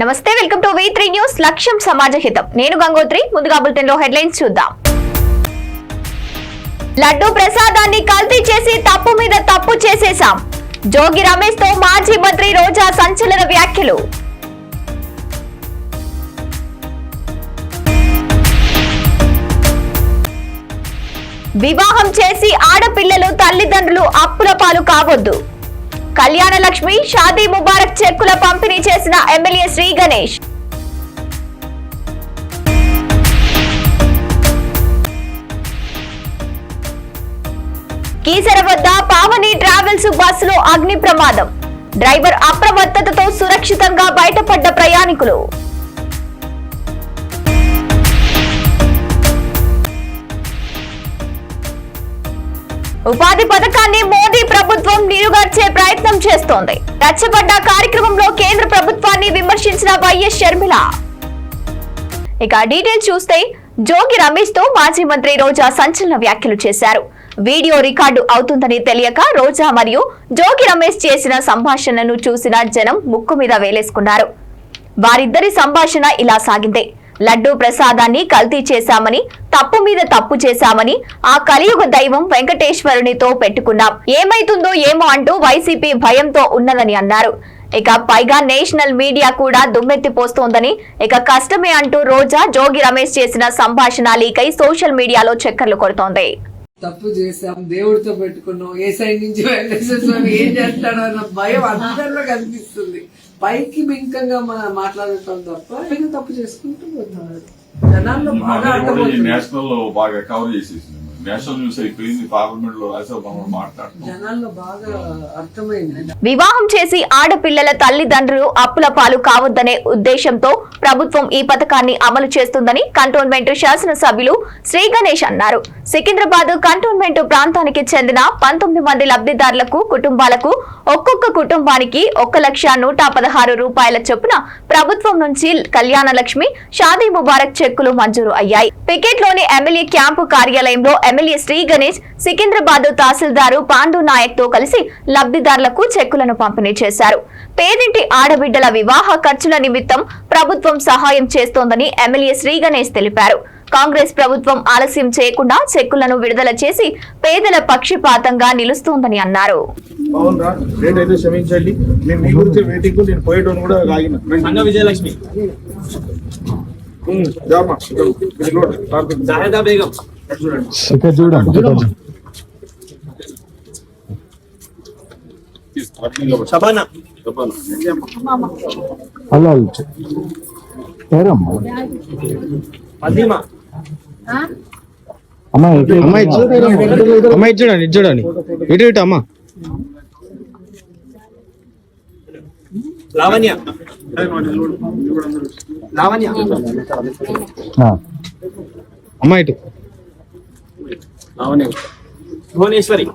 నమస్తే, welcome to V3 news. లక్ష్యం సమాజ హితం. నేను గంగోత్రి. ముందుగా బులెటిన్ లో హెడ్లైన్స్ చూద్దాం. లడ్డూ ప్రసాదాన్ని కల్తీ చేసి తప్పు మీద తప్పు చేసేశాం. జోగి రమేష్ తో మాజీ మంత్రి రోజా సంచలన వ్యాఖ్యలు. వివాహం చేసి ఆడపిల్లలు తల్లిదండ్రులు అప్పుల పాలు కావద్దు. కళ్యాణ లక్ష్మి షాదీ ముబారక్ చెక్కుల పంపిణీ చేసిన ఎమ్మెల్యే శ్రీ గణేష్. కీసర వద్ద పావని ట్రావెల్స్ బస్సులో అగ్ని ప్రమాదం. డ్రైవర్ అప్రమత్తతతో సురక్షితంగా బయటపడ్డ ప్రయాణికులు. ఉపాధి పథకాన్ని మోదీ ప్రభుత్వం నీరుగార్చే ప్రయత్నం చేస్తోంది. రచ్చబండ కార్యక్రమంలో కేంద్ర ప్రభుత్వాన్ని విమర్శించిన వైఎస్ షర్మిల. ఇక డీటెయిల్స్ చూస్తే, జోగి రమేష్ తో మాజీ మంత్రి రోజా సంచలన వ్యాఖ్యలు చేశారు. వీడియో రికార్డు అవుతుందని తెలియక రోజా మరియు జోగి రమేష్ చేసిన సంభాషణను చూసిన జనం ముక్కు మీద వేలేసుకున్నారు. వారిద్దరి సంభాషణ ఇలా సాగింది. లడ్డూ ప్రసాదాన్ని కల్తీ చేశామని, తప్పు మీద తప్పు చేశామని, ఆ కలియుగ దైవం వెంకటేశ్వరునితో పెట్టుకున్నాం, ఏమైతుందో ఏమో అంటూ వైసీపీ భయంతో ఉన్నదని అన్నారు. ఇక పైగా నేషనల్ మీడియా కూడా దుమ్మెత్తిపోస్తోందని, ఇక కష్టమే అంటూ రోజా జోగి రమేష్ చేసిన సంభాషణ లీకై సోషల్ మీడియాలో చక్కర్లు కొడుతోంది. తప్పు చేసాం, దేవుడితో పెట్టుకున్నాం, ఏ సైడ్ నుంచి వెంకటేశ్వర స్వామి ఏం చేస్తాడో అన్న భయం అందరిలో కనిపిస్తుంది. పైకి బింకంగా మాట్లాడటం తప్ప తప్పు చేసుకుంటూ పోతున్నారు. జనాల్లో బాగా నేషనల్ లో బాగా కవర్ చేసేసింది. నేషనల్ న్యూస్ అయిపోయింది. పార్లమెంట్ లో జనాల్లో బాగా అర్థమైంది. వివాహం చేసి ఆడపిల్లల తల్లిదండ్రులు అప్పుల పాలు కావద్దనే ఉద్దేశంతో ప్రభుత్వం ఈ పథకాన్ని అమలు చేస్తుందని కంటోన్మెంట్ శాసనసభ్యులు శ్రీ గణేష్ అన్నారు. సికింద్రాబాద్ కంటోన్మెంట్ ప్రాంతానికి చెందిన 19 మంది లబ్ధిదారులకు కుటుంబాలకు ఒక్కొక్క కుటుంబానికి 1,116,000 రూపాయల చొప్పున ప్రభుత్వం నుంచి కళ్యాణ లక్ష్మి షాదీ ముబారక్ చెక్కులు మంజూరు అయ్యాయి. పికెట్ లోని ఎమ్మెల్యే క్యాంపు కార్యాలయంలో ఎమ్మెల్యే శ్రీ గణేష్ సికింద్రాబాద్ తహసీల్దారు పాండు నాయక్ తో కలిసి లబ్ధిదారులకు చెక్కులను పంపిణీ చేశారు. పేదింటి ఆడబిడ్డల వివాహ ఖర్చుల నిమిత్తం ప్రభుత్వం సహాయం చేస్తోందని ఎమ్మెల్యే శ్రీ గణేష్ తెలిపారు. కాంగ్రెస్ ప్రభుత్వం ఆలస్యం చేయకుండా చెక్కులను విడుదల చేసి పేదల పక్షపాతంగా నిలుస్తోందని అన్నారు. అమ్మాయి చూడండి ఇటు ఇటు అమ్మా. లావణ్య అమ్మాయి ఇటు లావణ్య భువనేశ్వరి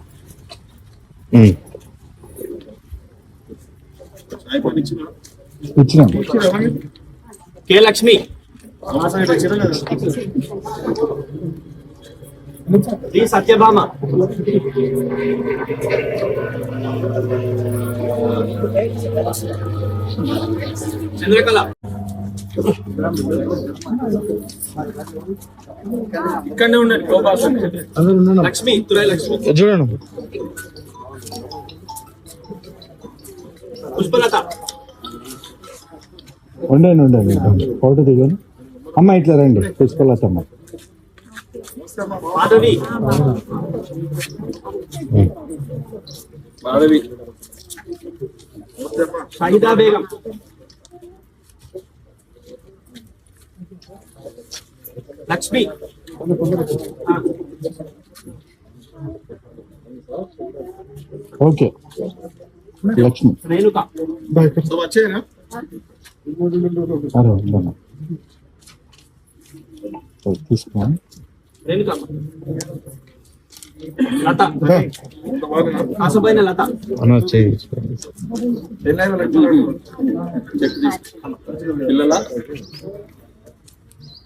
ఇచ్చిన కే లక్ష్మి సత్యభామ చంద్రకళ ఇక్కడనే ఉండండి. లక్ష్మి తురై లక్ష్మి చూడండి. పుష్పలత ఉండండి ఫోటో దిగాను. అమ్మ ఇట్లా రండి. పుష్పలత అమ్మ. మాధవి షాహిదా బేగం లక్ష్మి ఓకే లక్ష్మి రేణుక తీసుకోండి. రేణుక లత కాసపోయిన లత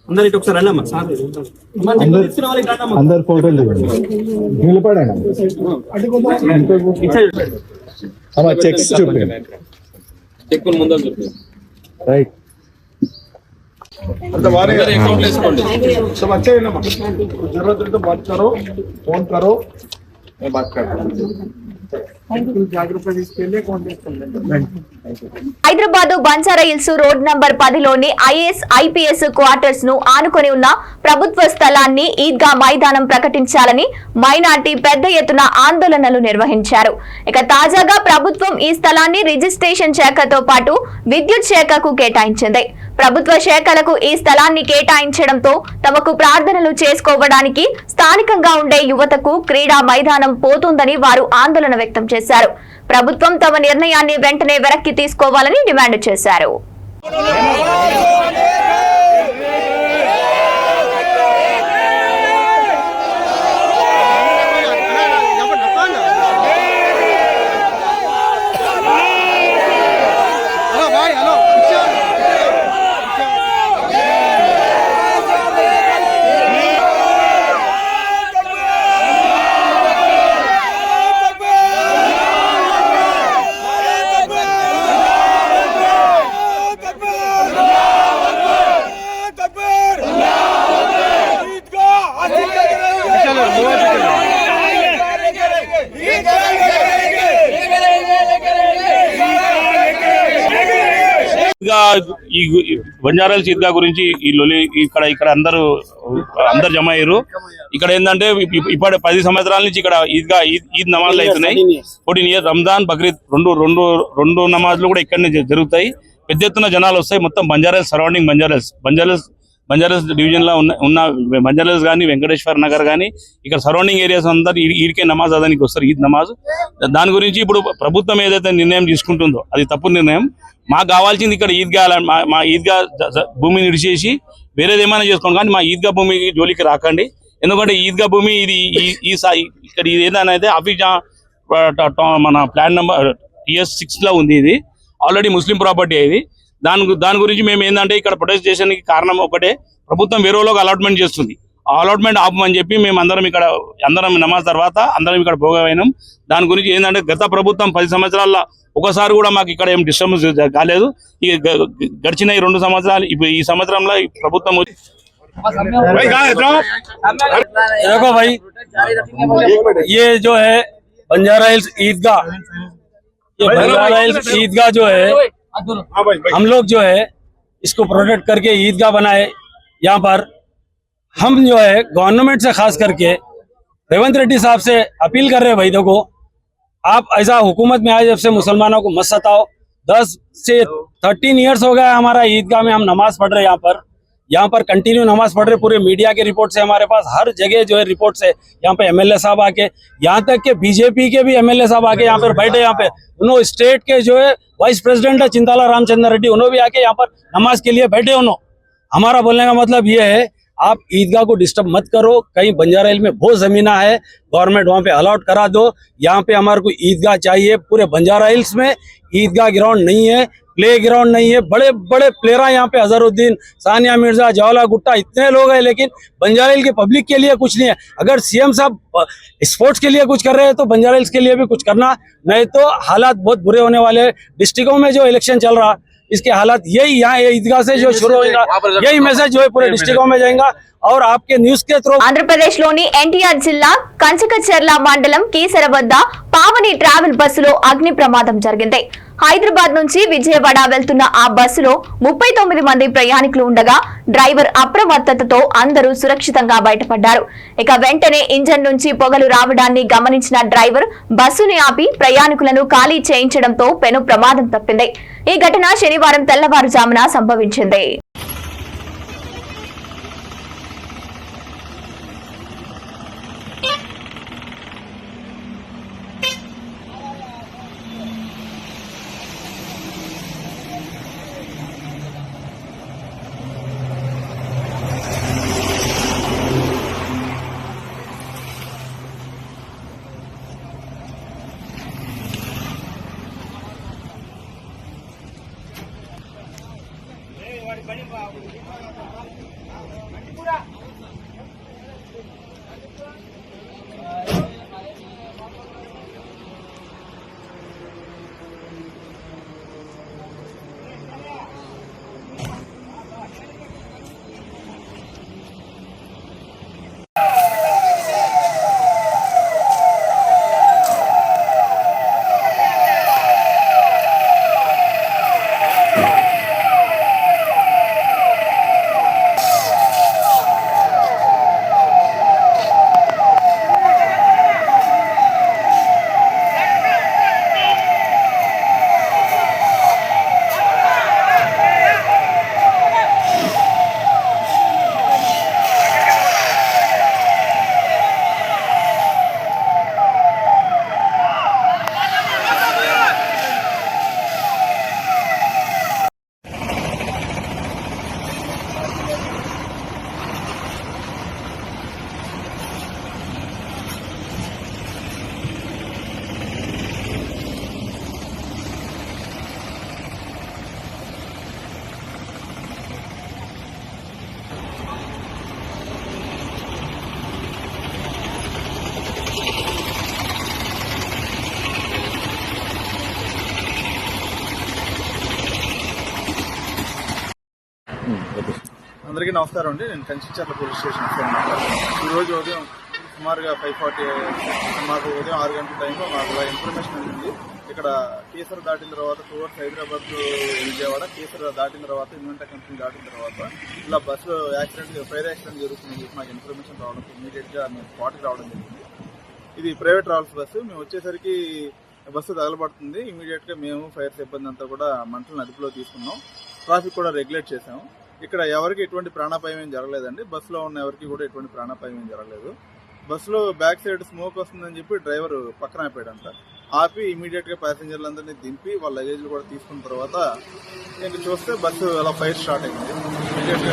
అందరు ఇటు ఒకసారి రండి సార్. అందరు ఫోటోలు నిలబడండి. చెక్స్ చూపండి. చెక్కులు ముందర చూపండి. రైట్. सब अच्छे है ना, जरूरत है तो बात करो, फोन करो, मैं बात करता हूँ। जागरूकता इसके लिए कॉन्टेक्ट कर लेंगे। హైదరాబాద్ బంజారాహిల్స్ రోడ్ నంబర్ 10లోని ఐఏఎస్ ఐపీఎస్ క్వార్టర్స్ ను ఆనుకొని ఉన్న ప్రభుత్వ స్థలాన్ని ఈద్గా మైదానం ప్రకటించాలని మైనార్టీ పెద్ద ఎత్తున ఆందోళనలు నిర్వహించారు. ఇక తాజాగా ప్రభుత్వం ఈ స్థలాన్ని రిజిస్ట్రేషన్ శాఖతో పాటు విద్యుత్ శాఖకు కేటాయించింది. ప్రభుత్వ శాఖలకు ఈ స్థలాన్ని కేటాయించడంతో తమకు ప్రార్థనలు చేసుకోవడానికి స్థానికంగా ఉండే యువతకు క్రీడా మైదానం పోతుందని వారు ఆందోళన వ్యక్తం చేశారు. ప్రభుత్వం తమ నిర్ణయాన్ని వెంటనే వెనక్కి తీసుకోవాలని డిమాండ్ చేశారు. ఈ బంజారాహిల్స్ ఈద్గా గురించి ఈ లొలి ఇక్కడ అందరు జమ అయ్యారు. ఇక్కడ ఏంటంటే ఇప్పటి 10 సంవత్సరాల నుంచి ఇక్కడ ఈద్ నమాజ్లు అవుతున్నాయి. 14 ఇయర్స్ రంజాన్ బక్రీద్ రెండు నమాజ్లు కూడా ఇక్కడనే జరుగుతాయి. పెద్ద ఎత్తున జనాలు వస్తాయి. మొత్తం బంజారాహిల్స్ సరౌండింగ్ బంజారాహిల్స్ డివిజన్ లో ఉన్న బంజారాహిల్స్ కానీ వెంకటేశ్వర నగర్ కానీ ఇక్కడ సరౌండింగ్ ఏరియాస్ అందరు ఈడికే నమాజ్ అదానికి వస్తారు, ఈద్ నమాజ్. దాని గురించి ఇప్పుడు ప్రభుత్వం ఏదైతే నిర్ణయం తీసుకుంటుందో అది తప్పు నిర్ణయం. మాకు కావాల్సింది ఇక్కడ ఈద్గా మా ఈద్గా భూమిని విడిచేసి వేరేది ఏమైనా చేసుకోండి, కానీ మా ఈద్గా భూమికి జోలికి రాకండి. ఎందుకంటే ఈద్గా భూమి ఇది ఇక్కడ ఇది ఏదైతే ఆఫీస్ మన ప్లాన్ నెంబర్ TS6 లో ఉంది. ఇది ఆల్రెడీ ముస్లిం ప్రాపర్టీ. ఇది దాని గురించి మేము ఏంటంటే ఇక్కడ ప్రొటెస్ట్ చేసేందుకు కారణం ఒకటే, ప్రభుత్వం వేరే వాళ్ళకి అలాట్మెంట్ చేస్తుంది. ఆ అలాట్మెంట్ ఆపమని చెప్పి మేము అందరం నమాజ్ తర్వాత అందరం ఇక్కడ పోగైనాం. దాని గురించి ఏంటంటే గత ప్రభుత్వం 10 సంవత్సరాల ఒకసారి కూడా మాకు ఇక్కడ ఏం డిస్టర్బెన్స్ కాలేదు. ఈ గడిచిన 2 సంవత్సరాలు ఈ సంవత్సరంలో ప్రభుత్వం देखो भाई, ये जो है बंजाराहिल्स ईदगाह, ये बंजाराहिल्स ईदगाह जो है हम लोग जो है इसको प्रोटेक्ट करके ईदगाह बनाए. यहाँ पर हम जो है गवर्नमेंट से खास करके रेवंत रेड्डी साहब से अपील कर रहे हैं, भाई देखो आप ऐसा हुकूमत में आए जब से मुसलमानों को मत सताओ. 10 से 13 इयर्स हो गया हमारा ईदगाह में हम नमाज पढ़ रहे हैं. यहाँ पर कंटिन्यू नमाज पढ़ रहे. पूरे मीडिया के रिपोर्ट से हमारे पास हर जगह जो है रिपोर्ट से यहाँ पे MLA साहब आके, यहाँ तक के बीजेपी के भी MLA साहब आके यहाँ पर बैठे. यहाँ पे उन्होंने स्टेट के जो है वाइस प्रेसिडेंट है चिंताला रामचंद्र रेड्डी, उन्होंने भी आके यहाँ पर नमाज के लिए बैठे. उन्होंने हमारा बोलने का मतलब ये है, आप ईदगाह को डिस्टर्ब मत करो. कहीं बंजाराहिल्स में बहुत जमीन है, गवर्नमेंट वहाँ पे अलॉट करा दो. यहाँ पे हमारे को ईदगाह चाहिए. पूरे बंजाराहिल्स में ईदगाह ग्राउंड नहीं है, प्ले ग्राउंड नहीं है. बड़े बड़े प्लेयर यहाँ पे, अजहरुद्दीन, सानिया मिर्जा, जवाला गुट्टा, इतने लोग हैं, लेकिन बंजाराहिल्स के पब्लिक के लिए कुछ नहीं है. अगर CM साहब स्पोर्ट्स के लिए कुछ कर रहे हैं तो बंजाराहिल्स के लिए भी कुछ करना, नहीं तो हालात बहुत बुरे होने वाले हैं. डिस्ट्रिक्टों में जो इलेक्शन चल रहा इसके हालात यही, यहाँ ईदगाह से जो शुरू होगा यही मैसेज जो है पूरे डिस्ट्रिक्टों में जाएगा. और आपके न्यूज के थ्रू ఆంధ్రప్రదేశ్ లోని ఎన్టీఆర్ జిల్లా కంచకచర్ల మండలం కీసర వద్ద పావని ట్రావెల్ బస్సులో అగ్ని ప్రమాదం జరిగింది. హైదరాబాద్ నుంచి విజయవాడ వెళ్తున్న ఆ బస్సులో 39 మంది ప్రయాణికులు ఉండగా డ్రైవర్ అప్రమత్తతతో అందరూ సురక్షితంగా బయటపడ్డారు. ఇక వెంటనే ఇంజన్ నుంచి పొగలు రావడాన్ని గమనించిన డ్రైవర్ బస్సుని ఆపి ప్రయాణికులను ఖాళీ చేయించడంతో పెను ప్రమాదం తప్పింది. ఈ ఘటన శనివారం తెల్లవారుజామున సంభవించింది. అందరికీ నమస్కారం అండి. నేను కంచిచర్ల పోలీస్ స్టేషన్ ఈ రోజు ఉదయం సుమారుగా 5:40 మాకు ఉదయం 6 గంటల టైంలో మాకు ఇన్ఫర్మేషన్ ఉంది. ఇక్కడ కేసర్ దాటిన తర్వాత టువర్డ్స్ హైదరాబాద్ విజయవాడ, కేసర్ దాటిన తర్వాత ఇన్వెంటా కంపెనీ దాటిన తర్వాత ఇలా బస్సు ఫైర్ యాక్సిడెంట్ జరుగుతుందని చెప్పి మాకు ఇన్ఫర్మేషన్ రావడం, ఇమీడియట్ గా మేము స్పాట్కి రావడం జరిగింది. ఇది ప్రైవేట్ ట్రావెల్స్ బస్సు. మేము వచ్చేసరికి బస్సు తగలబడుతుంది. ఇమీడియట్ గా మేము ఫైర్ సిబ్బంది అంతా కూడా మంటలను అదుపులో తీసుకున్నాం. ట్రాఫిక్ కూడా రెగ్యులేట్ చేసాము. ఇక్కడ ఎవరికి ఎటువంటి ప్రాణాపాయం ఏం జరగలేదండి. బస్సులో ఉన్న ఎవరికి కూడా ఎటువంటి ప్రాణాపాయం ఏం జరగలేదు. బస్సులో బ్యాక్ సైడ్ స్మోక్ వస్తుందని చెప్పి డ్రైవర్ పక్కన ఆపాడంట. ఆపి ఇమీడియట్ గా ప్యాసింజర్లందరినీ దింపి వాళ్ళ లగేజ్లు కూడా తీసుకున్న తర్వాత ఇంకా చూస్తే బస్సు అలా ఫైర్ స్టార్ట్ అయింది. ఇమీడియట్ గా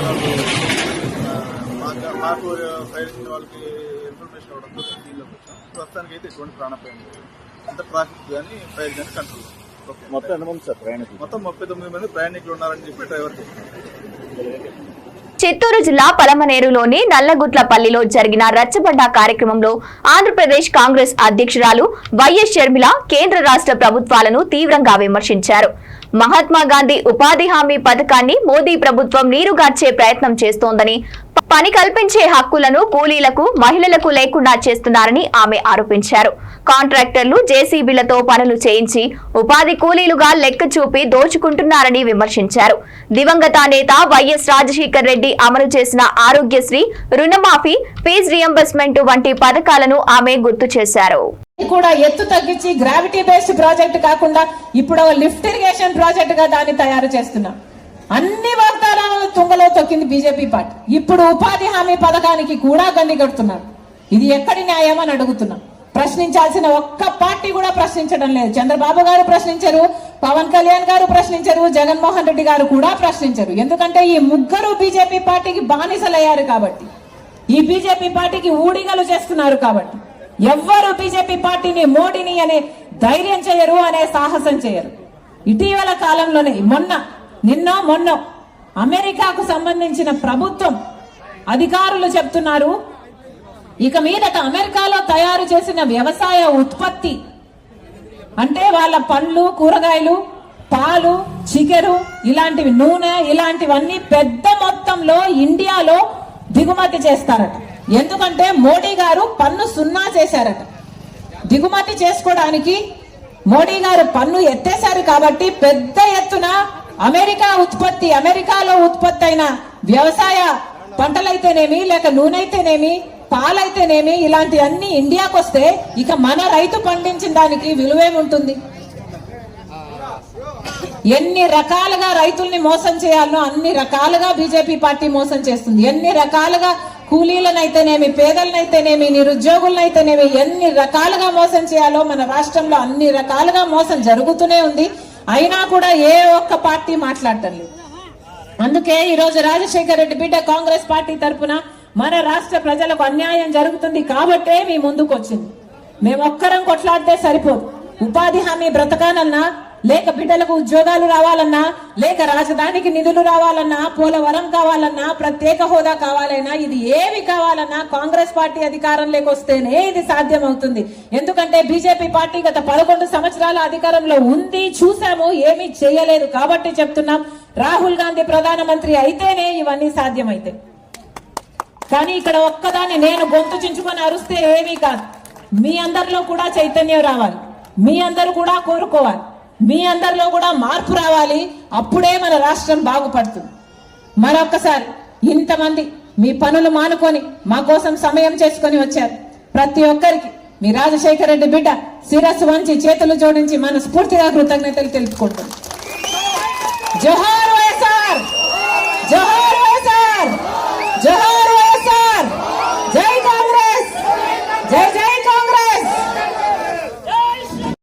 మాకు ఫైర్ ఇచ్చిన వాళ్ళకి ఇన్ఫర్మేషన్ ఇవ్వడంతో దీనిలోకి వచ్చాం. ప్రస్తుతానికి అయితే ఎటువంటి ప్రాణాపాయం లేదు. అంత ట్రాఫిక్ కానీ ఫైర్ కానీ కంట్రోల్. మొత్తం ఎంతమంది సార్ ప్రయాణికులు? మొత్తం 39 మంది ప్రయాణికులు ఉన్నారని చెప్పి డ్రైవర్ చెప్పారు. చిత్తూరు జిల్లా పలమనేరులోని నల్లగుట్లపల్లిలో జరిగిన రచ్చబండ కార్యక్రమంలో ఆంధ్రప్రదేశ్ కాంగ్రెస్ అధ్యక్షురాలు వైఎస్ షర్మిల కేంద్ర రాష్ట్ర ప్రభుత్వాలను తీవ్రంగా విమర్శించారు. మహాత్మా గాంధీ ఉపాధి హామీ పథకాన్ని మోదీ ప్రభుత్వం నీరుగార్చే ప్రయత్నం చేస్తోందని, పని కల్పించే హక్కులను కూలీలకు, మహిళలకు లేకుండా చేస్తున్నారని ఆమె ఆరోపించారు. కాంట్రాక్టర్లు జేసీబీలతో పనులు చేయించి ఉపాధి కూలీలుగా లెక్క చూపి దోచుకుంటున్నారని విమర్శించారు. దివంగత నేత వైఎస్ రాజశేఖర్ రెడ్డి అమలు చేసిన ఆరోగ్యశ్రీ, రుణమాఫీ, ఫీజు రియంబర్స్మెంట్ వంటి పథకాలను ఆమె గుర్తు చేశారు. కూడా ఎత్తు తగ్గించి గ్రావిటీ బేస్డ్ ప్రాజెక్ట్ కాకుండా ఇప్పుడు లిఫ్ట్ ఇరిగేషన్ ప్రాజెక్ట్ గా దాన్ని తయారు చేస్తున్నాం. అన్ని వాగ్దానాలను తుంగలో తొక్కింది బీజేపీ పార్టీ. ఇప్పుడు ఉపాధి హామీ పథకానికి కూడా గండి కడుతున్నారు. ఇది ఎక్కడి న్యాయం అని అడుగుతున్నాం. ప్రశ్నించాల్సిన ఒక్క పార్టీ కూడా ప్రశ్నించడం లేదు. చంద్రబాబు గారు ప్రశ్నించరు, పవన్ కళ్యాణ్ గారు ప్రశ్నించరు, జగన్మోహన్ రెడ్డి గారు కూడా ప్రశ్నించరు. ఎందుకంటే ఈ ముగ్గురు బీజేపీ పార్టీకి బానిసలయ్యారు కాబట్టి, ఈ బీజేపీ పార్టీకి ఊడిగలు చేస్తున్నారు కాబట్టి ఎవ్వరు బీజేపీ పార్టీని, మోడీని అనే ధైర్యం చేయరు, అనే సాహసం చేయరు. ఇటీవల కాలంలోనే మొన్న అమెరికాకు సంబంధించిన ప్రభుత్వం అధికారులు చెప్తున్నారు, ఇక మీదట అమెరికాలో తయారు చేసిన వ్యవసాయ ఉత్పత్తి అంటే వాళ్ళ పండ్లు, కూరగాయలు, పాలు, చికెను, ఇలాంటివి, నూనె, ఇలాంటివన్నీ పెద్ద మొత్తంలో ఇండియాలో దిగుమతి చేస్తారట. ఎందుకంటే మోడీ గారు పన్ను 0 చేశారట. దిగుమతి చేసుకోవడానికి మోడీ గారు పన్ను ఎత్తేశారు కాబట్టి పెద్ద ఎత్తున అమెరికాలో ఉత్పత్తి అయిన వ్యవసాయ పంటలైతేనేమి, లేక నూనె అయితేనేమి, పాలైతేనేమి, ఇలాంటి అన్ని ఇండియాకు వస్తే ఇక మన రైతు పండించిన దానికి విలువేముంటుంది? ఎన్ని రకాలుగా రైతుల్ని మోసం చేయాలనో అన్ని రకాలుగా బీజేపీ పార్టీ మోసం చేస్తుంది. ఎన్ని రకాలుగా కూలీలనైతేనేమి, పేదలనైతేనేమి, నిరుద్యోగులనైతేనేమి ఎన్ని రకాలుగా మోసం చేయాలో మన రాష్ట్రంలో అన్ని రకాలుగా మోసం జరుగుతూనే ఉంది. అయినా కూడా ఏ ఒక్క పార్టీ మాట్లాడటం లేదు. అందుకే ఈ రోజు రాజశేఖర్ రెడ్డి బిడ్డ కాంగ్రెస్ పార్టీ తరఫున మన రాష్ట్ర ప్రజలకు అన్యాయం జరుగుతుంది కాబట్టే మీ ముందుకు వచ్చింది. మేమొక్కరం కొట్లాడితే సరిపోదు. ఉపాధి హామీ బ్రతకాలన్నా, లేక బిడ్డలకు ఉద్యోగాలు రావాలన్నా, లేక రాజధానికి నిధులు రావాలన్నా, పోలవరం కావాలన్నా, ప్రత్యేక హోదా కావాలన్నా, ఇది ఏమి కావాలన్నా కాంగ్రెస్ పార్టీ అధికారంలోకి వస్తేనే ఇది సాధ్యమవుతుంది. ఎందుకంటే బీజేపీ పార్టీ గత 11 సంవత్సరాల అధికారంలో ఉంది, చూసాము, ఏమీ చేయలేదు. కాబట్టి చెప్తున్నాం, రాహుల్ గాంధీ ప్రధానమంత్రి అయితేనే ఇవన్నీ సాధ్యమైతే. కానీ ఇక్కడ ఒక్కదాన్ని నేను గొంతు చించుకొని అరుస్తే ఏమీ కాదు. మీ అందరిలో కూడా చైతన్యం రావాలి, మీ అందరూ కూడా కోరుకోవాలి, మీ అందరిలో కూడా మార్పు రావాలి. అప్పుడే మన రాష్ట్రం బాగుపడుతుంది. మరొక్కసారి ఇంతమంది మీ పనులు మానుకొని మా కోసం సమయం చేసుకొని వచ్చారు. ప్రతి ఒక్కరికి మీ రాజశేఖర రెడ్డి బిడ్డ శిరస్సు వంచి చేతులు జోడించి మనస్ఫూర్తిగా కృతజ్ఞతలు తెలుపుకుంటాం. జోహార్ వైఎస్ఆర్, జోహార్ వైఎస్ఆర్, జోహార్ వైఎస్ఆర్, జై కాంగ్రెస్, జై జై కాంగ్రెస్.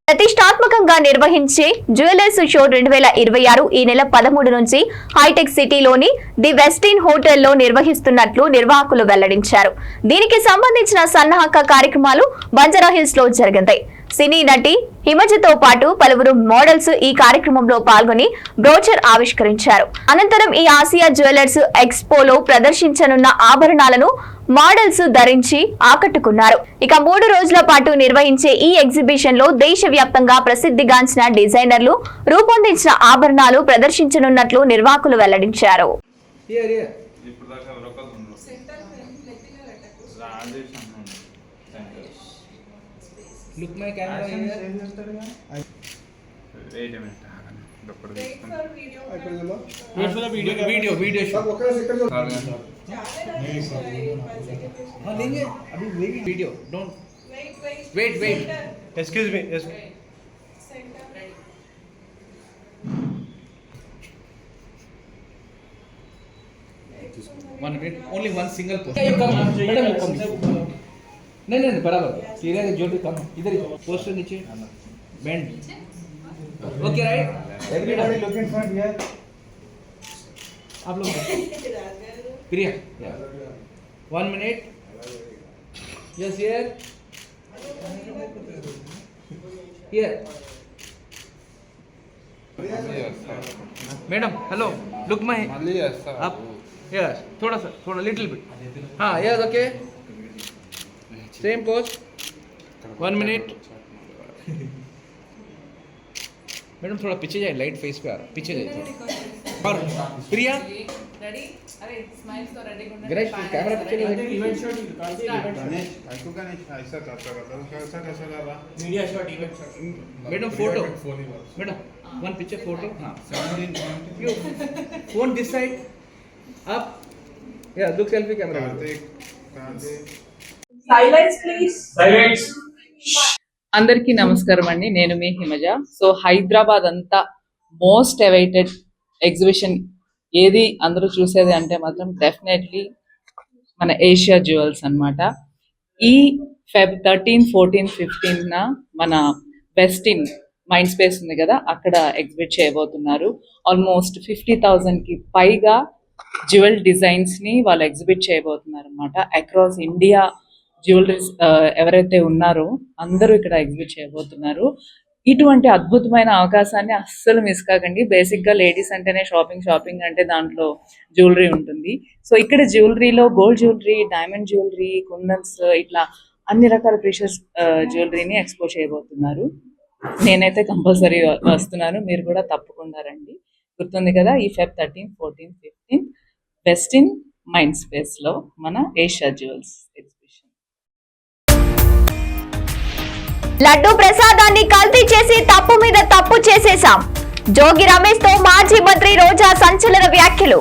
ప్రతిష్టాత్మకంగా నిర్వహించే జ్యువెలర్స్ షో 2026 ఈ నెల 13 నుంచి హైటెక్ సిటీలోని ది వెస్టిన్ హోటల్లో నిర్వహిస్తున్నట్లు నిర్వాహకులు వెల్లడించారు. దీనికి సంబంధించిన సన్నాహక కార్యక్రమాలు బంజారాహిల్స్ లో జరిగింది. సినీ నటి హిమజతో పాటు పలువురు మోడల్స్ ఈ కార్యక్రమంలో పాల్గొని బ్రోచర్ ఆవిష్కరించారు. అనంతరం ఈ ఆసియా జ్యువెలర్స్ ఎక్స్పోలో ప్రదర్శించనున్న ఆభరణాలను మోడల్స్ ధరించి ఆకట్టుకున్నారు. ఇక 3 రోజుల పాటు నిర్వహించే ఈ ఎగ్జిబిషన్ లో దేశవ్యాప్తంగా ప్రసిద్ధిగాంచిన డిజైనర్లు రూపొందించిన ఆభరణాలు ప్రదర్శించనున్నట్లు నిర్వాహకులు వెల్లడించారు. ఇప్పుడు దాకా రొక్కలు రాజేష్ అన్నాను look my camera wait minute video video लेंगे अभी video don't wait wait excuse me one minute only one single post madam नहीं नहीं बराबर सीरियस जो भी कम इधर पोस्टर नीचे band okay right everybody look in front here आप लोग प्रिया 1 minute yes here here madam hello look my आप यस थोड़ा लिटिल बिट हाँ yes okay same pose 1 minute madam थोड़ा पीछे जाए लाइट फेस पे आ रहा पीछे जाए और प्रिया रेडी अरे स्माइल्स तो रेडी गणेश कैमरा पीछे इवेंट शॉट गणेश ऐसा करता कैसा कैसा कर रहा media shot event shot madam photo madam one picture photo हां 17 you phone this side up या look selfie camera silence please silence అందరికీ నమస్కారం అండి. నేను మీ హిమజ. సో హైదరాబాద్ అంతా మోస్ట్ అవైటెడ్ ఎగ్జిబిషన్ ఏది అందరూ చూసేది అంటే మాత్రం డెఫినెట్లీ మన ఏషియా జ్యువెల్స్ అన్నమాట. ఈ Feb 13, 14, 15న మన వెస్టిన్ మైండ్ స్పేస్ ఉంది కదా, అక్కడ ఎగ్జిబిట్ చేయబోతున్నారు. ఆల్మోస్ట్ 50,000కి పైగా జ్యువెల్ డిజైన్స్ ని వాళ్ళు ఎగ్జిబిట్ చేయబోతున్నారు అన్నమాట. అక్రాస్ ఇండియా జ్యువెలరీస్ ఎవరైతే ఉన్నారో అందరూ ఇక్కడ ఎగ్జిబిట్ చేయబోతున్నారు. ఇటువంటి అద్భుతమైన అవకాశాన్ని అస్సలు మిస్ కాకండి. బేసిక్ గా లేడీస్ అంటేనే షాపింగ్ అంటే దాంట్లో జ్యువెలరీ ఉంటుంది. సో ఇక్కడ జ్యువెలరీలో గోల్డ్ జ్యువెలరీ, డైమండ్ జ్యువెలరీ, కుందన్స్, ఇట్లా అన్ని రకాల ప్రీషియస్ జ్యువెలరీని ఎక్స్పోజ్ చేయబోతున్నారు. నేనైతే కంపల్సరీ వస్తున్నాను, మీరు కూడా తప్పకుండా రండి. గుర్తుంది కదా, ఈ Feb 13, 14, 15 వెస్టిన్ మైండ్ స్పేస్ లో మన ఏషియా జ్యువెల్స్ ఎగ్జిబిషన్. లడ్డూ ప్రసాదాన్ని కల్తీ చేసి తప్పు మీద తప్పు చేసేశాం. జోగి రమేష్ తో మాజీ మంత్రి రోజా సంచలన వ్యాఖ్యలు.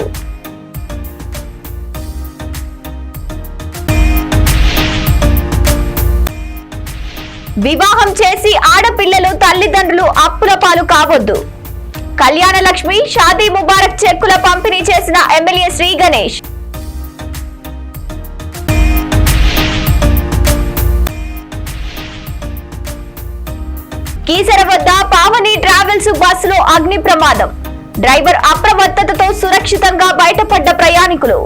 వివాహం చేసి ఆడపిల్లలు తల్లిదండ్రులు అప్పుల పాలు కావద్దు. కళ్యాణ లక్ష్మి, షాదీ ముబారక్ చెక్కుల పంపిణీ చేసిన ఎమ్మెల్యే శ్రీ గణేష్. కీసర వద్ద పావని ట్రావెల్స్ బస్సులో అగ్ని ప్రమాదం. డ్రైవర్ అప్రమత్తతతో సురక్షితంగా బయటపడ్డ ప్రయాణికులు.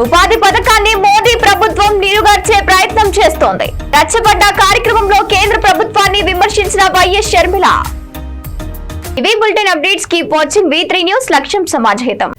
ఉపాధి పథకాన్ని మోదీ ప్రభుత్వం నీరుగార్చే ప్రయత్నం చేస్తోంది. రచ్చబండ కార్యక్రమంలో కేంద్ర ప్రభుత్వాన్ని విమర్శించిన వైఎస్ షర్మిల. ఇవి bulletin updates. Keep watching V3 news. లక్ష్యం సమాజహితం.